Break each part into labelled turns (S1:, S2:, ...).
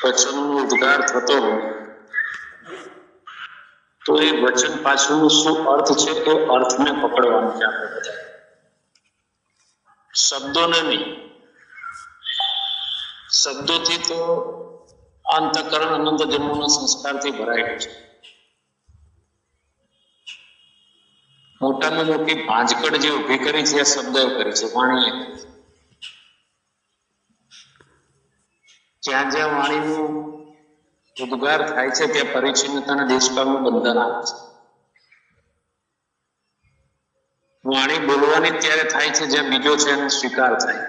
S1: વચનનો ઉદ્ગાર થતો હોય તો એ વચન પાછળનો શું અર્થ છે એ અર્થને પકડવાનું છે આપણે બધા, શબ્દોને નહીં. શબ્દોથી તો અંતઃકરણ અનંત જન્મોના સંસ્કારથી ભરાયેલું છે. મોટામાં મોટી ભાંજકડ જે ઊભી કરી છે એ શબ્દો કરી છે, વાણીએ. જ્યાં જ્યાં વાણીનો ઉદ્ગાર થાય છે ત્યાં પરિચ્છિન્નતાના દેશકાળનું બંધન આવે છે. વાણી બોલવાની ત્યારે થાય છે જ્યાં બીજો છે એનો સ્વીકાર થાય,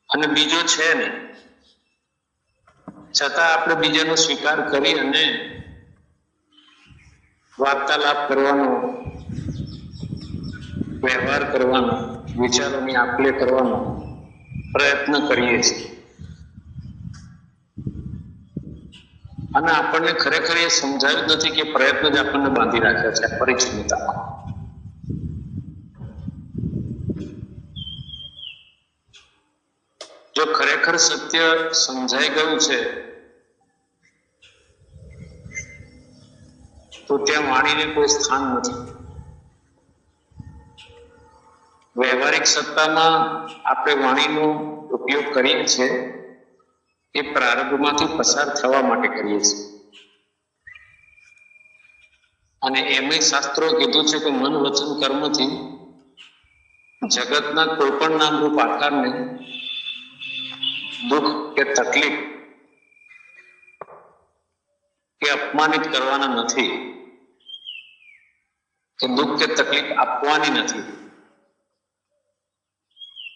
S1: અને બીજો છે ને છતાં આપણે બીજાનો સ્વીકાર કરી અને વાર્તાલાપ કરવાનો, વ્યવહાર કરવાનો, વિચારોની આપ-લે કરવાનો પ્રયત્ન કરીએ છીએ. અને આપણને ખરેખર એ સમજાયું નથી કે પ્રયત્ન જ આપણને બાંધી રાખ્યા છે પરિચ્છિન્નતામાં. જો ખરેખર સત્ય સમજાઈ ગયું છે તો ત્યાં વાણીને કોઈ સ્થાન નથી. વ્યવહારિક સત્તામાં આપણે વાણીનો ઉપયોગ કરીએ છીએ એ પ્રારબ્ધમાંથી પસાર થવા માટે કરીએ છીએ. અને એમણે શાસ્ત્રો કીધું છે કે મન વચન કર્મથી જગતના કોઈ પણ નામરૂપ આકારને દુઃખ કે તકલીફ કે અપમાનિત કરવાના નથી, કે દુઃખ કે તકલીફ આપવાની નથી.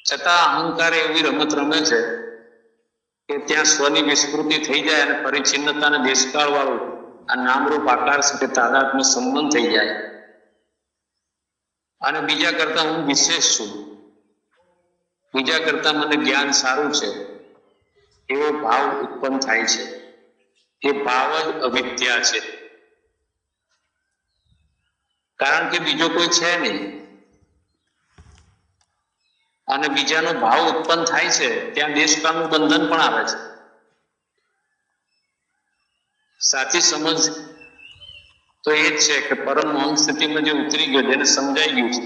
S1: છતાં અહંકાર એવી રમત રમે છે કે ત્યાં સ્વની વિસ્મૃતિ થઈ જાય અને પરિચ્છિન્નતાને દેશકાળ વાળું આ નામરૂપ આકાર સાથે તાદાત્મ્ય સંબંધ થઈ જાય અને બીજા કરતા હું વિશેષ છું, બીજા કરતા મને જ્ઞાન સારું છે એવો ભાવ ઉત્પન્ન થાય છે. એ ભાવ જ અવિદ્યા છે. કારણ કે બીજો કોઈ છે નહીં અને બીજાનો ભાવ ઉત્પન્ન થાય છે ત્યાં દેશકાળનું બંધન પણ આવે છે. સાચી સમજ તો એ જ છે કે પરમ મૌન સ્થિતિમાં જે ઉતરી ગયો, જેને સમજાઈ ગયું છે,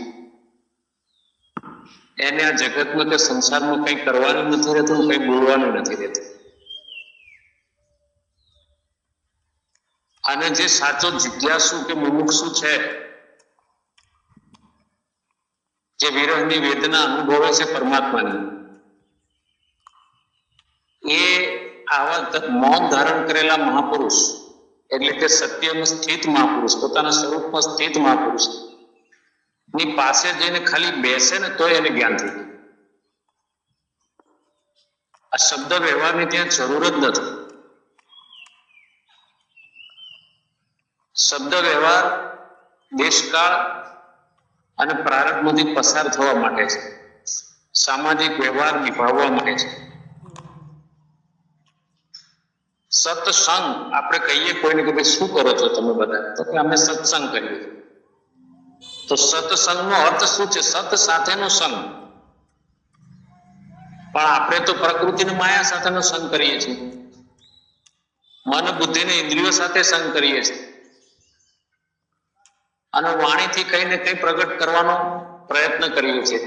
S1: એને આ જગતમાં કે સંસારમાં કંઈ કરવાનું નથી રહેતું, કંઈ બોલવાનું નથી રહેતું. અને જે સાચો જિજ્ઞાસુ કે મુમુક્ષુ છે, જે વિરહની વેદના અનુભવે છે પરમાત્માની, એ આવા મૌન ધારણ કરેલા મહાપુરુષ એટલે કે સત્યમાં સ્થિત મહાપુરુષ, પોતાના સ્વરૂપમાં સ્થિત મહાપુરુષ ની પાસે જઈને ખાલી બેસે ને તો એને જ્ઞાન થઈ જાય. આ શબ્દ વ્યવહારની ત્યાં જરૂર જ નથી. શબ્દ વ્યવહાર દેશકાળ અને પ્રારબ્ધમાંથી પસાર થવા માટે છે, સામાજિક વ્યવહાર નિભાવવા માટે છે. સત્સંગ આપણે કહીએ કોઈને કે ભાઈ શું કરો છો તમે બધા, તો કે અમે સત્સંગ કરીએ. તો સત્સંગનો અર્થ શું છે? સત સાથેનો સંગ. પણ આપણે તો પ્રકૃતિને માયા સાથેનો સંગ કરીએ છીએ, મન બુદ્ધિને ઇન્દ્રિયો સાથે સંગ કરીએ છીએ અને વાણીથી કઈ ને કઈ પ્રગટ કરવાનો પ્રયત્ન કરીએ છીએ.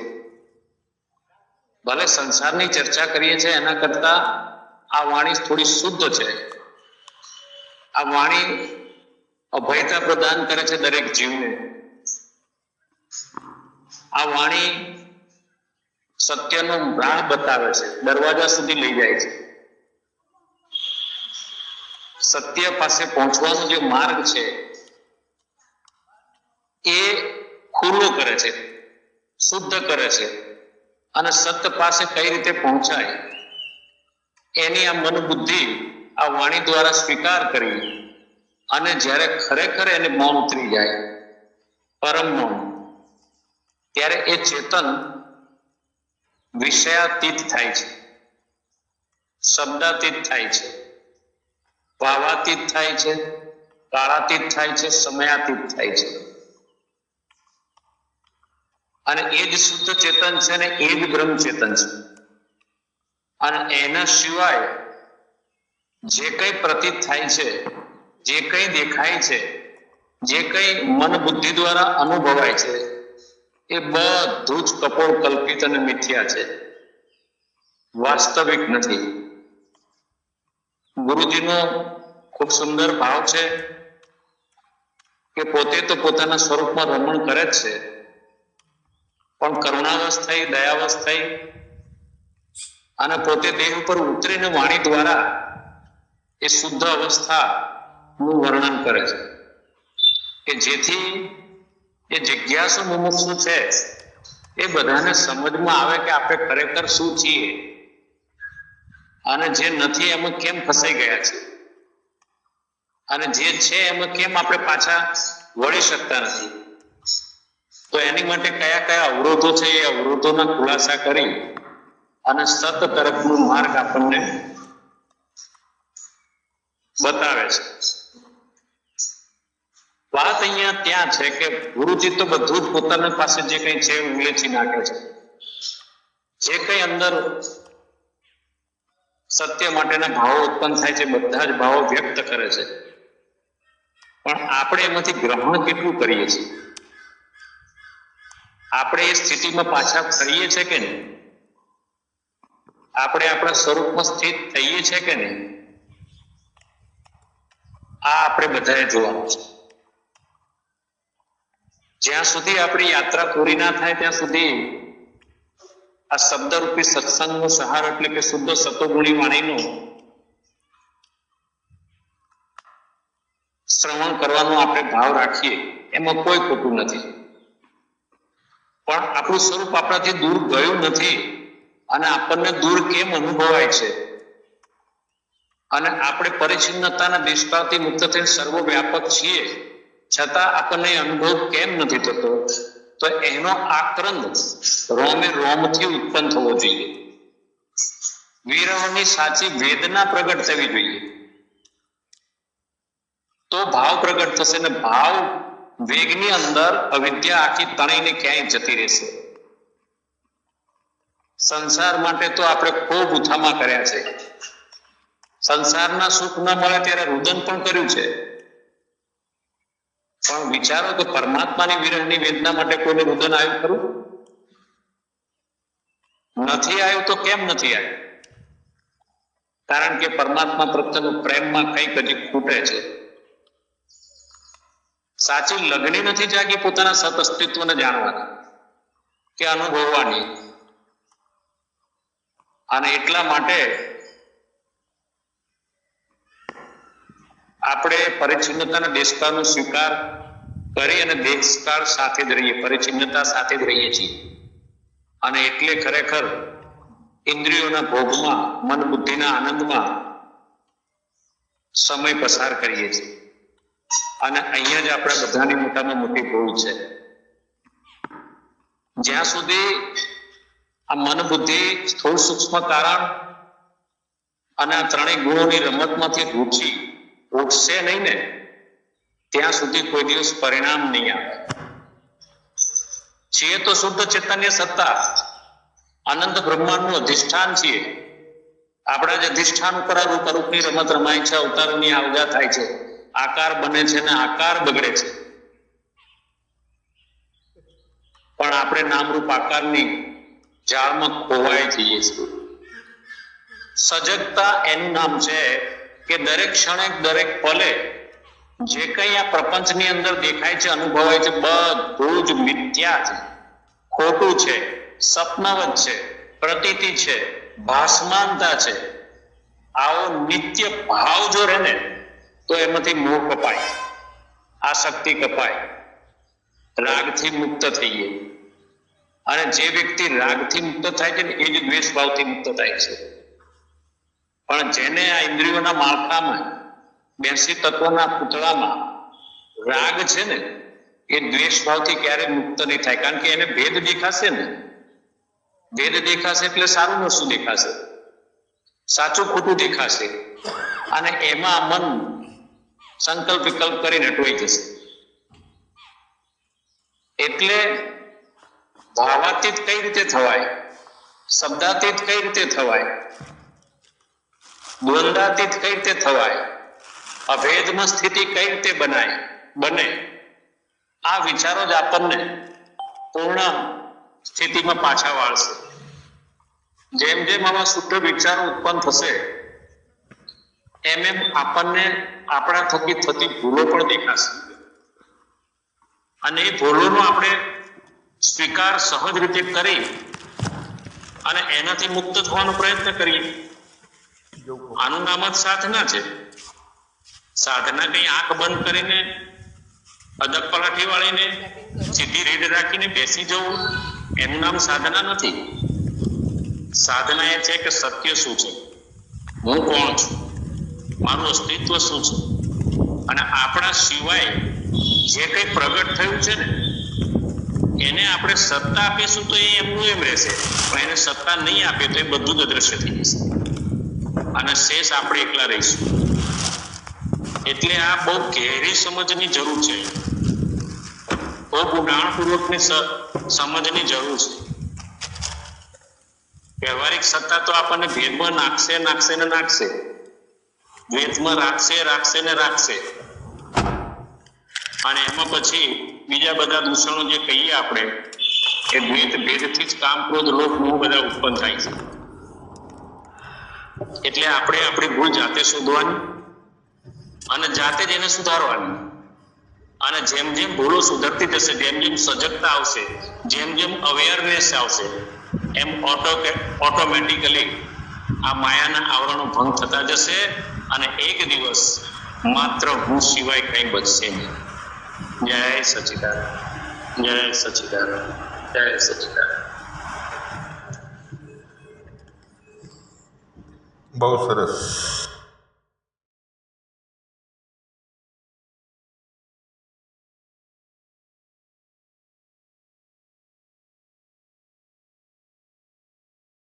S1: ભલે સંસારની ચર્ચા કરીએ છીએ એના કરતા આ વાણી થોડી શુદ્ધ છે. આ વાણી અભયતા પ્રદાન કરે છે દરેક જીવને. આ વાણી સત્યનો રાહ બતાવે છે, દરવાજા સુધી લઈ જાય છે. સત્ય પાસે પહોંચવાનો જે માર્ગ છે એ ખુલ્લો કરે છે, શુદ્ધ કરે છે અને સત્ય પાસે કઈ રીતે પહોંચાય એની આ મન બુદ્ધિ આ વાણી દ્વારા સ્વીકાર કરી અને જ્યારે ખરેખર એને મૌન ઉતરી જાય, પરમ મૌન, ત્યારે એ ચેતન વિષયાતીત થાય છે, શબ્દાતીત થાય છે, ભાવાતીત થાય છે, કાળાતીત થાય છે, સમયાતીત થાય છે. અને એ જ શુદ્ધ ચેતન છે ને એ જ બ્રહ્મ ચેતન છે. અને એના સિવાય જે કંઈ પ્રતીત થાય છે, જે કંઈ દેખાય છે, જે કંઈ મન બુદ્ધિ દ્વારા અનુભવાય છે, એ બધું જ કપોળ, કલ્પિત અને મિથ્યા છે, વાસ્તવિક નથી. ગુરુજીનો ખૂબ સુંદર ભાવ છે કે પોતે તો પોતાના સ્વરૂપમાં રમણ કરે જ છે, પણ કરુણાવશ થઈ, દયાવશ થઈ અને પોતે દેહ ઉપર ઉતરીને વાણી દ્વારા એ શુદ્ધ અવસ્થાનું વર્ણન કરે છે કે જેથી એ જિજ્ઞાસુ મુમુક્ષુ છે એ બધાને સમજમાં આવે કે આપણે ખરેખર શું છીએ અને જે નથી એમાં કેમ ફસાઈ ગયા છે અને જે છે એમાં કેમ આપણે પાછા વળી શકતા નથી. તો એની માટે કયા કયા અવરોધો છે એ અવરોધોના ખુલાસા કરી અને સત તરફનો માર્ગ આપણને બતાવે છે. વાત અહીંયા ત્યાં છે કે ગુરુજી તો બધું જ પોતાની પાસે જે કંઈ છે ઉલેચી નાખે છે. જે કંઈ અંદર સત્ય માટેના ભાવો ઉત્પન્ન થાય છે બધા જ ભાવો વ્યક્ત કરે છે, પણ આપણે એમાંથી ગ્રહણ કેટલું કરીએ છીએ? આપણે એ સ્થિતિમાં પાછા ફરીએ છીએ કે નહીં? આપણે આપણા સ્વરૂપમાં સ્થિત થઈએ છીએ કે નહીં? આ આપણે બધાએ જોવાનું છે. જ્યાં સુધી આપણી યાત્રા પૂરી ના થાય ત્યાં સુધી આ શબ્દરૂપી સત્સંગનો સહારો એટલે કે શુદ્ધ સતોગુણી વાણીનો શ્રવણ કરવાનો આપણે ભાવ રાખીએ એમાં કોઈ ખોટું નથી, પણ આપણું સ્વરૂપ આપણાથી દૂર ગયું નથી અને આપણને દૂર કેમ અનુભવાય છે અને આપણે પરિચ્છિન્નતાના દેશપાવથી મુક્ત થઈને સર્વવ્યાપક છીએ છતાં આપણને અનુભવ કેમ નથી થતો? તો એનો આક્રંદ રોમે રોમથી ઉત્પન્ન થવો જોઈએ. વિરહની સાચી વેદના પ્રગટ થવી જોઈએ, તો ભાવ પ્રગટ થશે ને ભાવ વેગની અંદર અવિદ્યા આખી તણાઈને ક્યાંય જતી રહેશે. સંસાર માટે તો આપણે ખૂબ ઉથામા કર્યા છે. સંસારના સુખ ન મળે ત્યારે રુદન પણ કર્યું છે, પણ વિચારો કે પરમાત્માની વિરહની વેદના માટે કોઈને રુદન આવ્યું ખરું? નથી આવ્યું. તો કેમ નથી આવ્યું? કારણ કે પરમાત્મા પ્રત્યેનો પ્રેમમાં કંઈક હજી ખૂટે છે. સાચી લગણી નથી જાગી પોતાના સત અસ્તિત્વને જાણવાની કે અનુભવવાની, અને એટલા માટે આપણે પરિચ્છિન્નતાના દેશકાળનો સ્વીકાર કરી અને દેશકાળ સાથે જ રહીએ, પરિચ્છિન્નતા સાથે જ રહીએ છીએ અને એટલે ખરેખર ઇન્દ્રિયોના ભોગમાં, મન બુદ્ધિના આનંદમાં સમય પસાર કરીએ છીએ. અને અહીંયા જ આપણે બધાની મોટામાં મોટી ભૂલ છે. જ્યાં સુધી આ મન બુદ્ધિ સ્થૂળ સૂક્ષ્મ કારણ અને આ ત્રણેય ગુણોની રમતમાંથી રૂચિ ઉઠશે નહીં ને ત્યાં સુધી કોઈ દિવસ પરિણામ નહીં આવે. છીએ તો શુદ્ધ ચૈતન્ય સત્તા, અનંત બ્રહ્માંડનું અધિષ્ઠાન છીએ. આપણા જ અધિષ્ઠાન ઉપર આ રૂપ અરૂપની રમત રમાય છે, અવતારોની આવજા થાય છે, આકાર બને છે ને આકાર બગડે છે, પણ આપણે નામરૂપ આકારની જાળમાં ખોવાઈ જઈએ છીએ. સજગતા એનું નામ છે કે દરેક ક્ષણે, દરેક પલે જે કંઈ આ પ્રપંચની અંદર દેખાય છે, અનુભવાય છે, બધું જ મિથ્યા છે, ખોટું છે, સપનાવત છે, પ્રતીતિ છે, ભાસમાનતા છે. આવો નિત્ય ભાવ જો રહે ને તો એમાંથી મોહ કપાય, આસક્તિ કપાય, રાગથી મુક્ત થઈએ. અને જે વ્યક્તિ રાગથી મુક્ત થાય છે ને એ જ દ્વેષ ભાવથી મુક્ત થાય છે. પણ જેને આ ઇન્દ્રિયોના માળખામાં, 82 તત્વોના પૂતળામાં રાગ છે ને એ દ્વેષ ભાવથી ક્યારેય મુક્ત નહીં થાય, કારણ કે એને ભેદ દેખાશે ને, ભેદ દેખાશે એટલે સારું નશું દેખાશે, સાચું ખોટું દેખાશે અને એમાં મન સંકલ્પ વિકલ્પ કરીને ટોઈ જશે. એટલે ભાવાતીત કઈ રીતે થવાય, શબ્દાતીત કઈ રીતે થવાય, દ્વંદ્વાતીત કઈ રીતે થવાય, અભેદમાં સ્થિતિ કઈ રીતે બને, આ વિચારો જ આપણને પૂર્ણ સ્થિતિમાં પાછા વાળશે. જેમ જેમ આવા શુદ્ધ વિચારો ઉત્પન્ન થશે એમ એમ આપણને આપણા થકી થતી ભૂલો પણ દેખાશે, અને એ ભૂલોનો આપણે સ્વીકાર સહજ રીતે કરી અને એનાથી મુક્ત થવાનો પ્રયત્ન કરીએ. આનું નામ જ સાધના છે. સાધના કઈ આંખ બંધ કરીને અદક પલાઠી વાળીને સીધી રીડ રાખીને બેસી જવું એનું નામ સાધના નથી. સાધના એ છે કે સત્ય શું છે, હું કોણ છું, મારું અસ્તિત્વ શું છે, અને આપણા સિવાય જે કંઈ પ્રગટ થયું છે ને એને આપણે સત્તા આપીશું તો એ એમનું એમ રહેશે, પણ એને સત્તા નહીં આપીએ તો એ બધું જ અદ્રશ્ય થઈ જશે અને શેષ આપણે એકલા રહીશું. એટલે આ બહુ ગહેરી સમજની જરૂર છે, બહુ ઊંડાણપૂર્વકની સમજની જરૂર છે. વ્યવહારિક સત્તા તો આપણને ભેદમાં નાખશે, દ્વૈતમાં રાખશે, અને એમાં પછી બીજા બધા દૂષણો જે કહીએ આપણે એ દ્વૈત ભેદથી જ કામ, ક્રોધ, લોભ, મોહ બધા ઉત્પન્ન થાય છે. એટલે આપણે આપણી ભૂલ જાતે શોધવાની અને જાતે જ એને સુધારવાની. અને જેમ જેમ ભૂલો સુધરતી જશે, જેમ જેમ સજગતા આવશે, જેમ જેમ અવેરનેસ આવશે, એમ ઓટોમેટિકલી આ માયાના આવરણો ભંગ થતા જશે અને એક દિવસ માત્ર હું સિવાય કંઈ બચશે નહીં. જય સચ્ચિદાનંદ, જય સચ્ચિદાનંદ, જય સચ્ચિદાનંદ.
S2: બહુ સરસ.